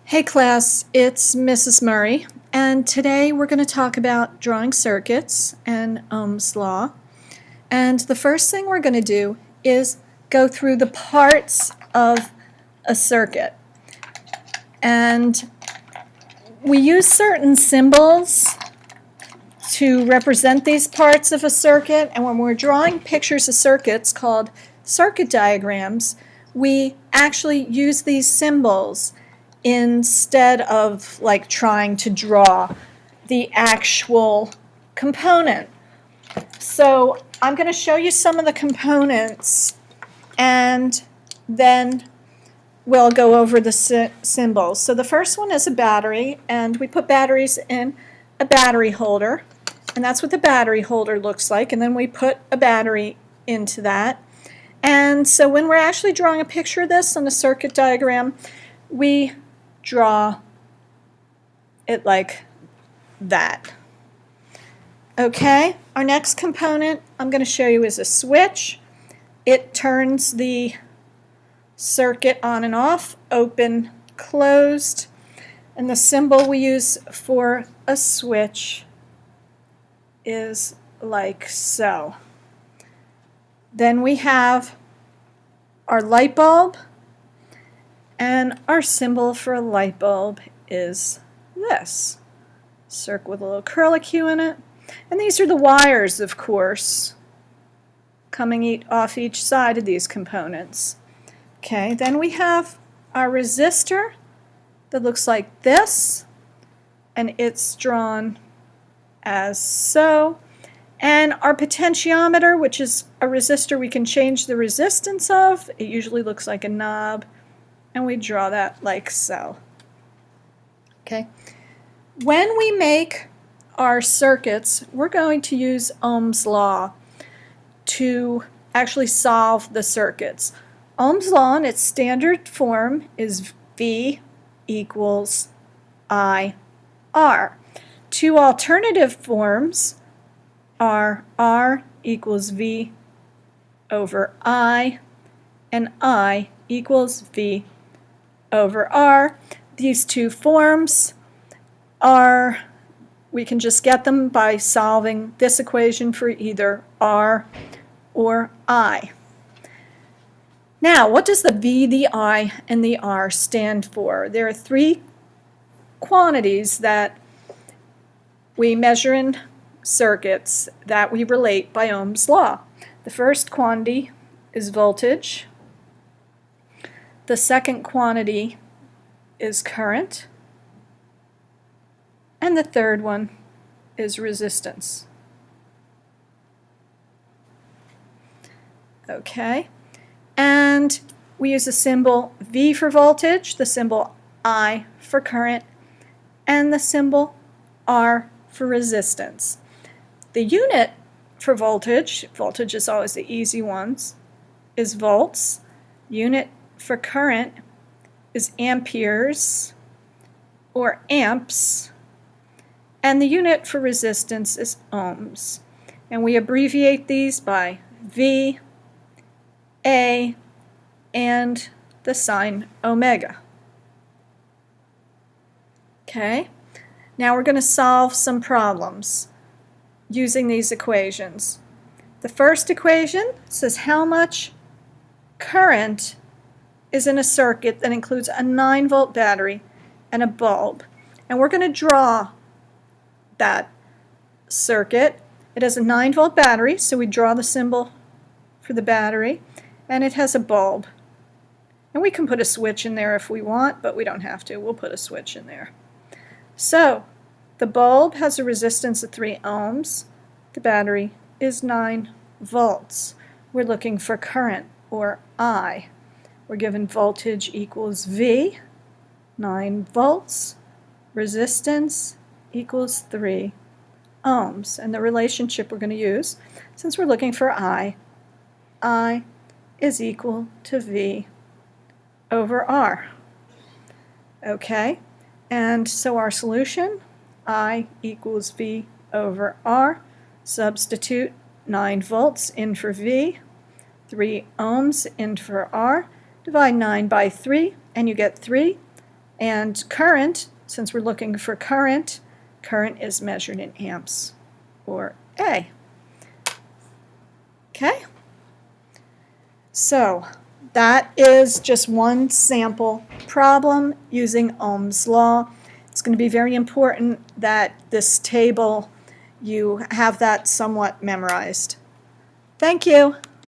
Hey class, it's Mrs. Murray, and today we're going to talk about drawing circuits and Ohm's Law. And the first thing we're going to do is go through the parts of a circuit. And we use certain symbols to represent these parts of a circuit, and when we're drawing pictures of circuits called circuit diagrams, we actually use these symbols instead of like trying to draw the actual component. So I'm going to show you some of the components and then we'll go over the symbols. So the first one is a battery, and we put batteries in a battery holder, and that's what the battery holder looks like, and then we put a battery into that. And so when we're actually drawing a picture of this on a circuit diagram, we draw it like that. Okay, our next component I'm going to show you is a switch. It turns the circuit on and off, open, closed, and the symbol we use for a switch is like so. Then we have our light bulb. And our symbol for a light bulb is this. Circle with a little curlicue in it. And these are the wires, of course, coming off each side of these components. Okay, then we have our resistor that looks like this, and it's drawn as so. And our potentiometer, which is a resistor we can change the resistance of. It usually looks like a knob. And we draw that like so. Okay. When we make our circuits, we're going to use Ohm's Law to actually solve the circuits. Ohm's Law in its standard form is V equals IR. Two alternative forms are R equals V over I and I equals V over R. These two forms we can just get them by solving this equation for either R or I. Now, what does the V, the I, and the R stand for? There are three quantities that we measure in circuits that we relate by Ohm's Law. The first quantity is voltage. The second quantity is current, and the third one is resistance. Okay, and we use the symbol V for voltage, the symbol I for current, and the symbol R for resistance. The unit for voltage is always the easy ones, is volts. Unit for current is amperes or amps, and the unit for resistance is ohms. And we abbreviate these by V, A, and the sign omega. Okay, now we're going to solve some problems using these equations. The first equation says how much current is in a circuit that includes a 9-volt battery and a bulb. And we're going to draw that circuit. It has a 9-volt battery, so we draw the symbol for the battery, and it has a bulb. And we can put a switch in there if we want, but we don't have to. We'll put a switch in there. So the bulb has a resistance of 3 ohms. The battery is 9 volts. We're looking for current, or I. We're given voltage equals V, 9 volts, resistance equals 3 ohms. And the relationship we're going to use, since we're looking for I is equal to V over R. Okay, and so our solution, I equals V over R. Substitute 9 volts in for V, 3 ohms in for R. Divide 9 by 3, and you get 3. And current, since we're looking for current is measured in amps, or A. Okay? So that is just one sample problem using Ohm's law. It's going to be very important that this table, you have that somewhat memorized. Thank you.